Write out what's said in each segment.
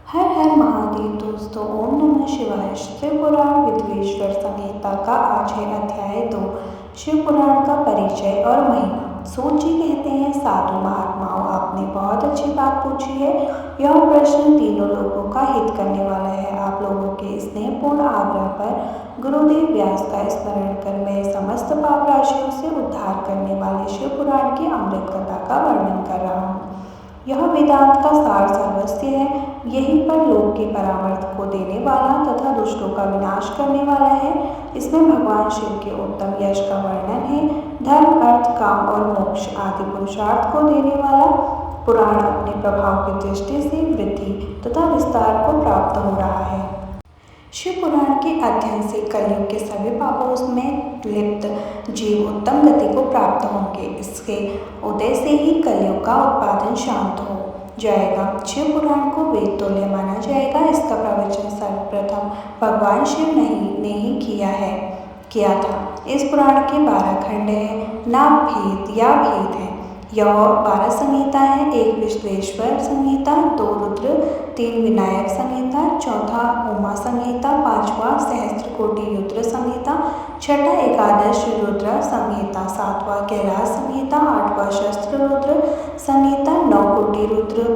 हर हर महादेव दोस्तों, ओम नमः शिवाय। शिव पुराण विद्वेश्वर संहिता का आज है अध्याय 2। शिव पुराण का परिचय और महिमा। सूत जी कहते हैं, साधु महात्माओं, आपने बहुत अच्छी बात पूछी है। यह प्रश्न तीनों लोगों का हित करने वाला है। आप लोगों के स्नेहपूर्ण आग्रह पर गुरुदेव व्यास का स्मरण कर मैं समस्त पाप राशियों से उद्धार करने वाले शिव पुराण की अमृत कथा का वर्णन कर रहा हूँ। यह वेदांत का सार सर्वस्व है। यही पर लोक के परामर्श को देने वाला तथा दुष्टों का विनाश करने वाला है। इसमें भगवान शिव के उत्तम यश का वर्णन है। धर्म, अर्थ, काम और मोक्ष आदि पुरुषार्थ को देने वाला पुराण अपने प्रभाव की दृष्टि से वृद्धि तथा विस्तार को प्राप्त हो रहा है। शिव पुराण के अध्ययन से कलयुग के सभी पापों में लिप्त जीव उत्तम गति को प्राप्त होंगे। इसके उदय से ही कलयुग का उत्पादन शांत हो जाएगा। शिव पुराण को वेद तुल्य माना जाएगा। इसका प्रवचन सर्वप्रथम भगवान शिव ने ही किया था। इस पुराण के 12 खंड हैं। नाम भेद या भेद है। यह 12 संहिता है। 1 विश्वेश्वर संहिता, 2 रुद्र, 3 विनायक संहिता, 4 उमा संहिता, 5वां सहस्त्रकोटि रुद्र संहिता, 6 एकादश रुद्र संहिता, 7वां कैलाश संहिता, 8वां शस्त्र रुद्र संहिता, 9 कोटि रुद्र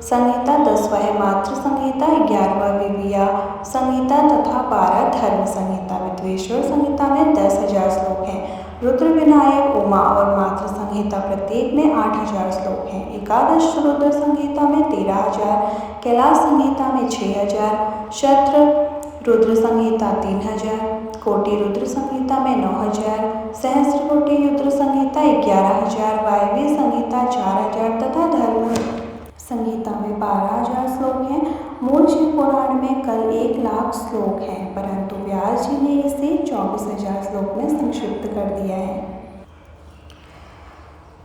संहिता, 10वां मात्र संहिता, 11वां विविया संहिता तथा 12 धर्म संहिता। विद्वेश्वर संहिता में 10,000 श्लोक हैं। रुद्र, विनायक, उमा और मात्र संहिता प्रत्येक में 8,000 श्लोक हैं। एकादश रुद्र संहिता में 13,000, कैलाश संहिता में 6,000, शस्त्र रुद्र संहिता 3,000, कोटि रुद्र संहिता में 9,000, सहस्त्र कोटि रुद्र संहिता 11,000, वायव्य संहिता 4,000 तथा धर्म संहिता में 12,000 श्लोक हैं। मूल शिव पुराण में कल 1,00,000 श्लोक हैं, परंतु व्यास जी ने इसे 24,000 श्लोक में संक्षिप्त कर दिया है।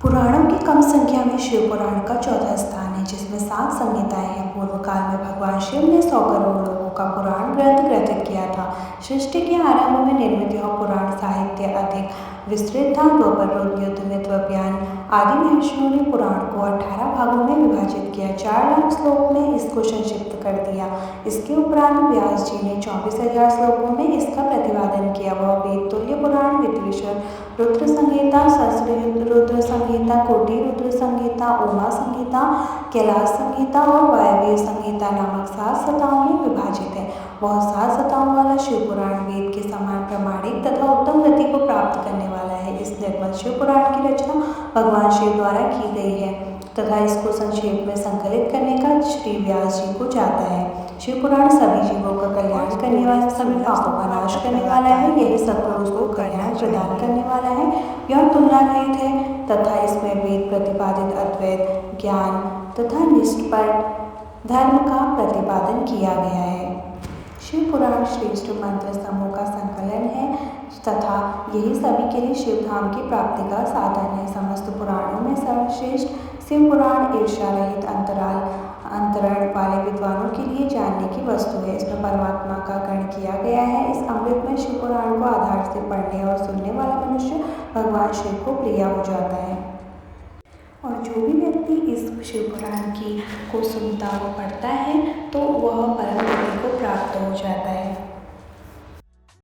पुराणों की कम संख्या में शिव पुराण का चौथा स्थान है, जिसमें 7 संहिताएं हैं। पूर्व काल में भगवान शिव ने 100 करोड़ लोगों का पुराण ग्रंथ ग्रथित किया था। सृष्टि के आरंभ में निर्मित यह पुराण साहित्य अधिक विस्तृत था। द्वापर युद्ध में द्वैपायन आदि महर्षियों ने पुराण को 18 भागों में विभाजित किया। 4,00,000 श्लोक में इसको संक्षिप्त कर दिया। इसके उपरांत व्यास जी ने 24,000 श्लोकों में इसका प्रतिपादन किया। वह वेद तुल्य पुराण विद्वेश्वर रुद्र संहिता, सहस्त्र रुद्र संहिता, कोटि रुद्र संहिता, उमा संहिता, कैलाश संहिता और वायव्य संहिता नामक 7 सताओं में विभाजित है। वह 7 सताओं वाला शिव पुराण वेद के समान प्रमाणिक तथा उत्तम गति को प्राप्त करने वाला है। इस निर्मल शिव पुराण की रचना भगवान शिव द्वारा की गई है तथा इसको संक्षेप में संकलित करने का श्री व्यास जी को जाता है। शिव पुराण सभी जीवों का कल्याण करने वाला, सभी पापों का नाश करने वाला है। यही सत्पुरुष को कल्याण प्रदान करने वाला है। यह तुलना रहित है तथा इसमें वेद प्रतिपादित अद्वैत ज्ञान तथा निष्पट धर्म का प्रतिपादन किया गया है। शिव पुराण श्रेष्ठ मंत्र समूह का संकलन है तथा यही सभी के लिए शिव धाम की प्राप्ति का साधन है। समस्त पुराणों में सर्वश्रेष्ठ शिव पुराण ईर्ष्या रहित अंतरण वाले विद्वानों के लिए जानने की वस्तु है। इसमें परमात्मा का गण किया गया है। इस अमृत में शिव पुराण को आधार से पढ़ने और सुनने वाला मनुष्य भगवान शिव को प्रिय हो जाता है। और जो भी व्यक्ति इस शिव पुराण को सुनता व पढ़ता है तो वह परम गति को प्राप्त हो जाता है।